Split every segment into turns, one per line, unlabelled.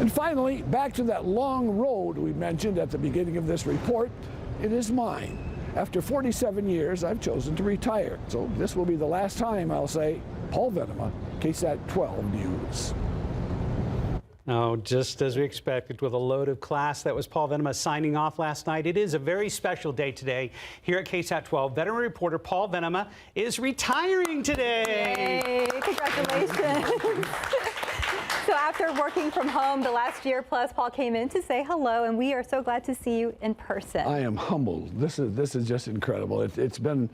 And finally, back to that long road we mentioned at the beginning of this report. It is mine. After 47 years, I've chosen to retire. So this will be the last time I'll say, Paul Venema, KSAT12 News.
Oh, just as we expected, with a load of class. That was Paul Venema signing off last night. It is a very special day today here at KSAT12. Veteran reporter Paul Venema is retiring today.
Yay, congratulations. So after working from home the last year plus, Paul came in to say hello, and we are so glad to see you in person.
I am humbled. This is just incredible. It's been,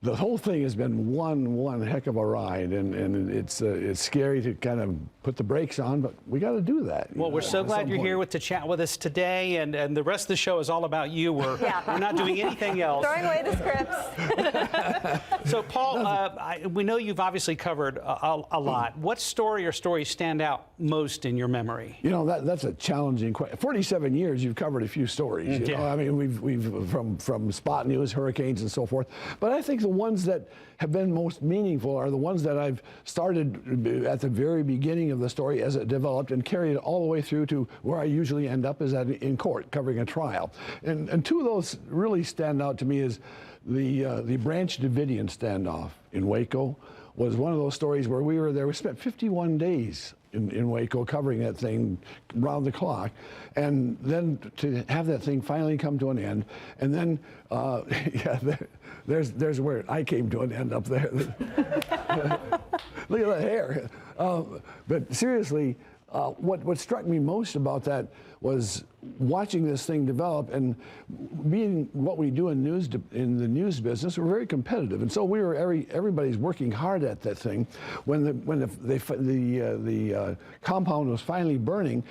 the whole thing has been one heck of a ride, and it's scary to kind of put the brakes on, but we got to do that.
Well, we're so glad you're here to chat with us today, and the rest of the show is all about you. We're not doing anything else.
Throwing away the scripts.
So, Paul, we know you've obviously covered a lot. What story or stories stand out most in your memory?
You know, that's a challenging question. 47 years, you've covered a few stories. You know? I mean, we've from spot news, hurricanes, and so forth. But I think the ones that have been most meaningful are the ones that I've started at the very beginning of the story as it developed and carried it all the way through to where I usually end up is in court covering a trial. And two of those really stand out to me is the Branch Davidian standoff in Waco was one of those stories where we were there. We spent 51 days in Waco covering that thing round the clock, and then to have that thing finally come to an end, and then there's where I came to an end up there. Look at that hair. But seriously, what struck me most about that was watching this thing develop, and being what we do in the news business, we're very competitive, and so everybody's working hard at that thing. When the compound was finally burning,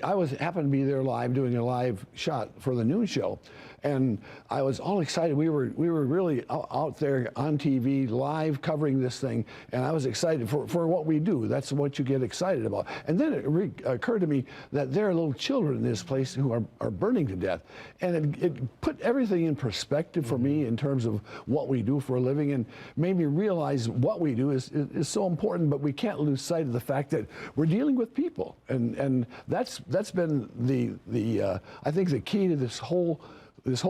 I happened to be there live doing a live shot for the noon show, and I was all excited. We were really out there on TV live covering this thing, and I was excited for what we do. That's what you get excited about. And then it occurred to me that there are little children in this place who are burning to death, and it put everything in perspective for me in terms of what we do for a living, and made me realize what we do is so important, but we can't lose sight of the fact that we're dealing with people, and that's been the I think the key to this whole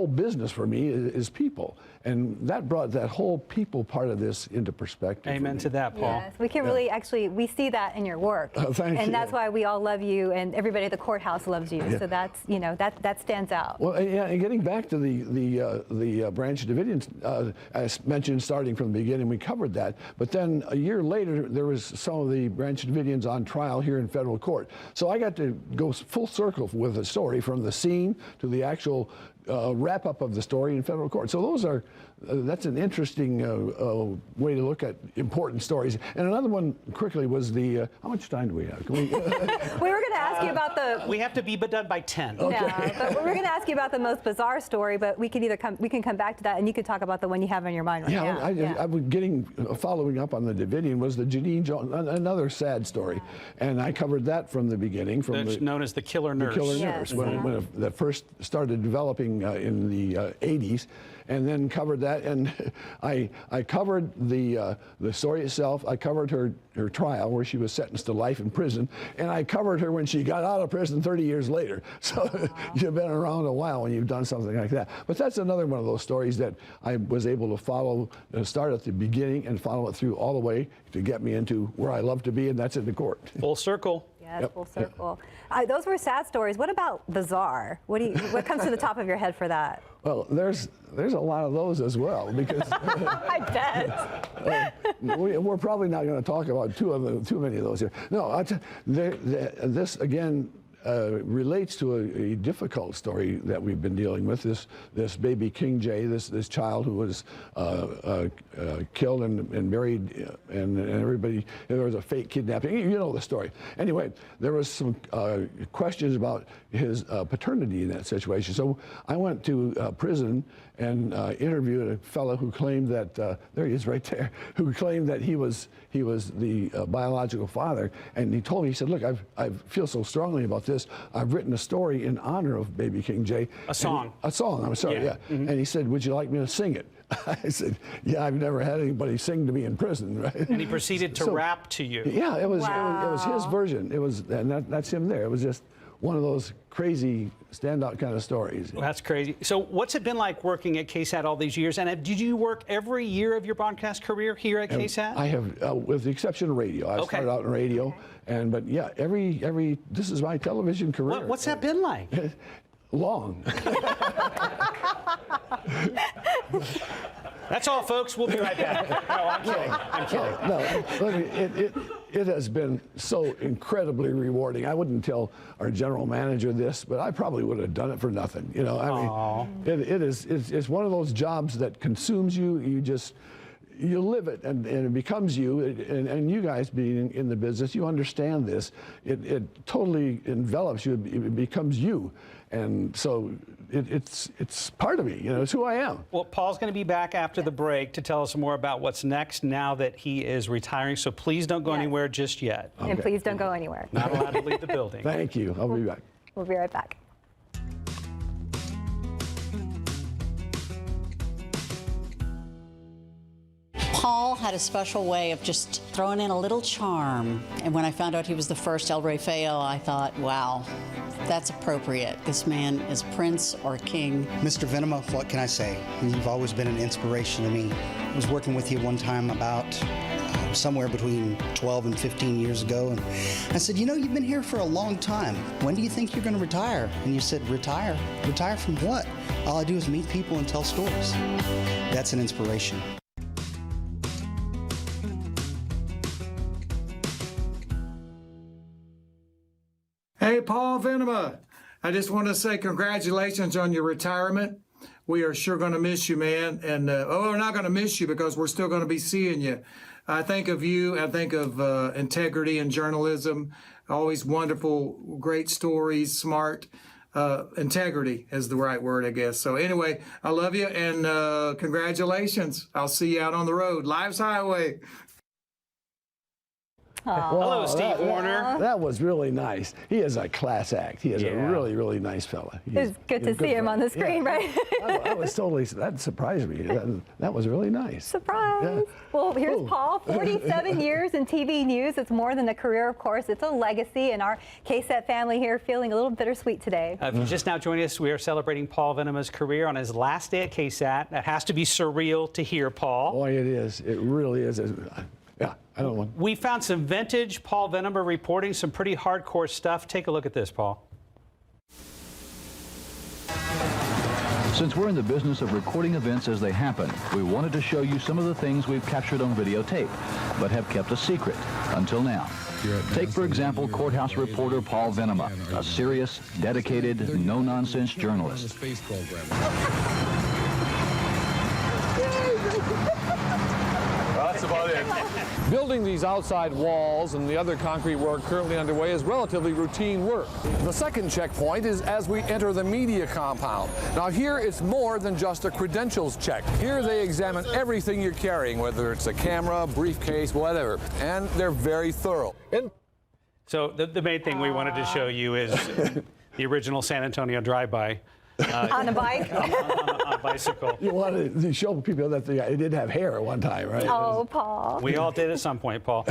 business for me is people, and that brought that whole people part of this into perspective.
Amen to that, Paul.
Yes, we can really we see that in your work, and that's why we all love you, and everybody at the courthouse loves you. So that's that stands out.
Well, yeah, and getting back to the Branch Davidians, as mentioned, starting from the beginning, we covered that. But then a year later, there was some of the Branch Davidians on trial here in federal court. So I got to go full circle with the story from the scene to the actual wrap up of the story in federal court. So those are that's an interesting way to look at important stories. And another one quickly was the how much time do we have? Can we,
we were going to ask you about the.
We have to be done by 10.
Okay.
Yeah, but we're going to ask you about the most bizarre story, but we can come back to that, and you can talk about the one you have in your mind right now.
I was following up on the Davidian was the Janine Jones, another sad story, and I covered that from the beginning.
Known as the killer nurse.
The killer nurse, when that first started developing in the 80s, and then covered that, and I covered the story itself. I covered her trial where she was sentenced to life in prison, and I covered her when she got out of prison 30 years later. So you've been around a while when you've done something like that. But that's another one of those stories that I was able to follow, start at the beginning and follow it through all the way to get me into where I love to be, and that's in the court.
Full circle.
Yes, full circle. Those were sad stories. What about bizarre? What comes to the top of your head for that?
Well, there's a lot of those as well, because
I bet.
we're probably not going to talk about too many of those here. No, this again relates to a difficult story that we've been dealing with. This baby King J, this child who was killed and buried, and everybody, there was a fake kidnapping. You know the story. Anyway, there was some questions about his paternity in that situation. So I went to prison and interviewed a fellow who claimed that there he is right there, who claimed that he was the biological father, and he told me, he said, look, I feel so strongly about this. I've written a story in honor of baby King J.
A song.
I'm sorry, yeah. And he said, would you like me to sing it? I said, yeah, I've never had anybody sing to me in prison, right?
And he proceeded to rap to you.
Yeah, it was his
Wow.
version. It was, and that's him there. It was just one of those crazy standout kind of stories.
Well, that's crazy. So what's it been like working at KSAT all these years? And did you work every year of your broadcast career here at KSAT?
I have, with the exception of radio. I started out in radio, but yeah, this is my television career.
What's that been like?
Long.
That's all, folks. We'll be right back. No, I'm kidding. I'm kidding.
No, it has been so incredibly rewarding. I wouldn't tell our general manager this, but I probably would have done it for nothing. You know, I mean, it's one of those jobs that consumes you. You live it, and it becomes you. And you guys being in the business, you understand this. It totally envelops you. It becomes you, and so it's part of me. You know, it's who I am.
Well, Paul's going to be back after the break to tell us more about what's next now that he is retiring. So please don't go anywhere just yet.
Okay.
And please don't go anywhere.
Not allowed to leave the building.
Thank you. I'll be back.
We'll be right back.
Paul had a special way of just throwing in a little charm. And when I found out he was the first El Rey Feo, I thought, wow, that's appropriate. This man is prince or king.
Mr. Venema, what can I say? You've always been an inspiration to me. I was working with you one time about somewhere between 12 and 15 years ago, and I said, you know, you've been here for a long time. When do you think you're going to retire? And you said, retire? Retire from what? All I do is meet people and tell stories. That's an inspiration.
Hey, Paul Venema, I just want to say congratulations on your retirement. We are sure going to miss you, man. And, we're not going to miss you because we're still going to be seeing you. I think of you, I think of integrity and journalism, always wonderful, great stories, smart. Integrity is the right word, I guess. So anyway, I love you and congratulations. I'll see you out on the road. Life's highway.
Hello, Steve Warner.
That was really nice. He is a class act. He is a really, really nice fella.
It's good to see him on the screen, right?
I was totally, that surprised me. That was really nice.
Surprise.
Yeah.
Well, here's Paul, 47 years in TV news. It's more than a career, of course. It's a legacy, and our KSAT family here feeling a little bittersweet today.
If you're just now joining us, we are celebrating Paul Venema's career on his last day at KSAT. That has to be surreal to hear, Paul.
Boy, it is. It really is. Yeah, I don't want.
We found some vintage Paul Venema reporting, some pretty hardcore stuff. Take a look at this, Paul.
Since we're in the business of recording events as they happen, we wanted to show you some of the things we've captured on videotape, but have kept a secret until now. Take, for example, courthouse reporter Paul Venema, a serious, dedicated, no-nonsense journalist.
That's about it. Building these outside walls and the other concrete work currently underway is relatively routine work. The second checkpoint is as we enter the media compound. Now here it's more than just a credentials check. Here they examine everything you're carrying, whether it's a camera, briefcase, whatever, and they're very thorough.
So the main thing we wanted to show you is the original San Antonio drive-by.
On a bike?
on a bicycle.
You wanted to show people that they did have hair at one time, right?
Oh, Paul.
We all did at some point, Paul.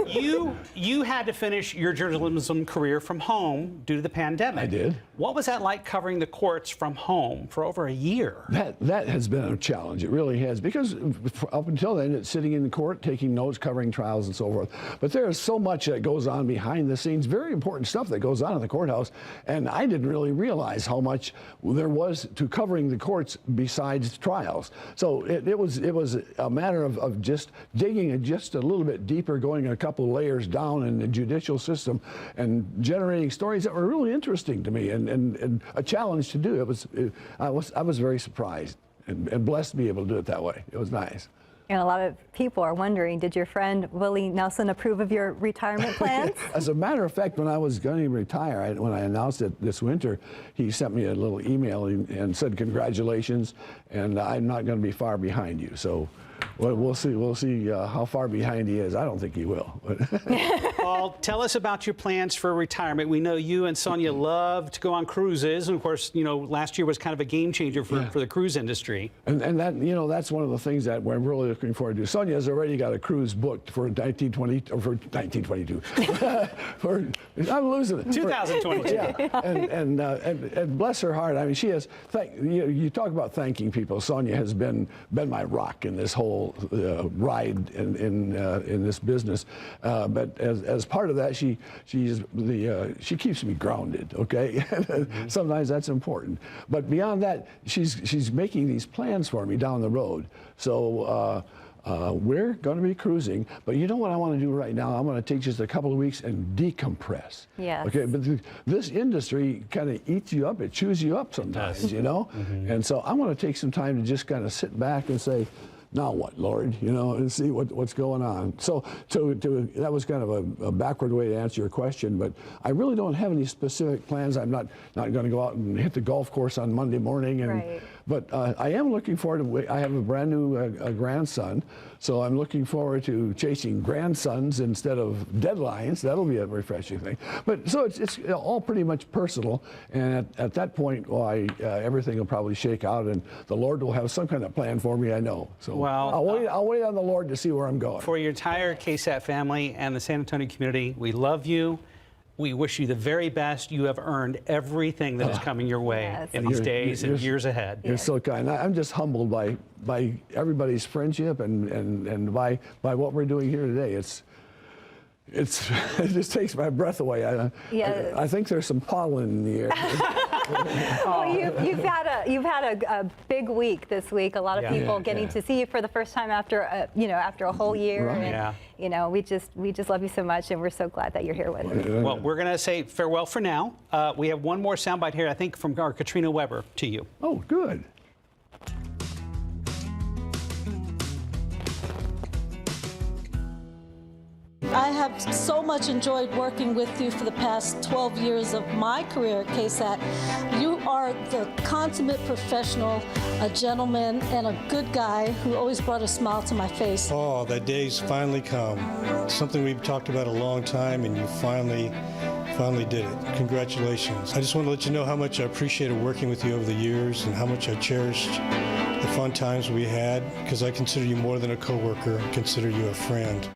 You had to finish your journalism career from home due to the pandemic.
I did.
What was that like covering the courts from home for over a year?
That has been a challenge. It really has, because up until then, it's sitting in the court, taking notes, covering trials and so forth. But there is so much that goes on behind the scenes, very important stuff that goes on in the courthouse, and I didn't really realize how much there was to covering the courts besides trials. So it was a matter of just digging just a little bit deeper, going a couple layers down in the judicial system and generating stories that were really interesting to me and a challenge to do. I was very surprised and blessed to be able to do it that way. It was nice.
And a lot of people are wondering, did your friend Willie Nelson approve of your retirement plans?
As a matter of fact, when I was going to retire, when I announced it this winter, he sent me a little email and said, congratulations, and I'm not going to be far behind you. So Well, we'll see. We'll see how far behind he is. I don't think he will.
Paul, tell us about your plans for retirement. We know you and Sonia love to go on cruises, and of course, you know, last year was kind of a game changer for the cruise industry.
And that, you know, that's one of the things that we're really looking forward to. Sonia has already got a cruise booked for 1920 or for 1922. I'm losing it.
2022.
Yeah, and bless her heart. I mean, she has. You talk about thanking people. Sonia has been my rock in this whole ride in this business. But as part of that, she keeps me grounded. Okay, sometimes that's important. But beyond that, she's making these plans for me down the road. So. We're going to be cruising, but you know what I want to do right now? I'm going to take just a couple of weeks and decompress.
Yes.
Okay, but this industry kind of eats you up. It chews you up sometimes, you know? And so I want to take some time to just kind of sit back and say, now what, Lord? You know, and see what's going on. So that was kind of a backward way to answer your question, but I really don't have any specific plans. I'm not going to go out and hit the golf course on Monday morning. But I am looking forward to, I have a brand new grandson, so I'm looking forward to chasing grandsons instead of deadlines. That'll be a refreshing thing. But so it's all pretty much personal, and at that point, everything will probably shake out, and the Lord will have some kind of plan for me, I know. So
well,
I'll wait on the Lord to see where I'm going.
For your entire KSAT family and the San Antonio community, we love you. We wish you the very best. You have earned everything that is coming your way in these days and years ahead.
You're so kind. I'm just humbled by everybody's friendship and by what we're doing here today. It just takes my breath away. I think there's some pollen in the air.
Well, you've had a big week this week. A lot of people getting to see you for the first time after a whole year.
Right.
And, you know, we just love you so much, and we're so glad that you're here with us.
Well, we're going to say farewell for now. We have one more soundbite here, I think, from our Katrina Weber to you.
Oh, good.
I have so much enjoyed working with you for the past 12 years of my career at KSAT. You are the consummate professional, a gentleman, and a good guy who always brought a smile to my face.
Oh, that day's finally come. Something we've talked about a long time, and you finally did it. Congratulations. I just want to let you know how much I appreciated working with you over the years and how much I cherished the fun times we had, because I consider you more than a coworker. I consider you a friend.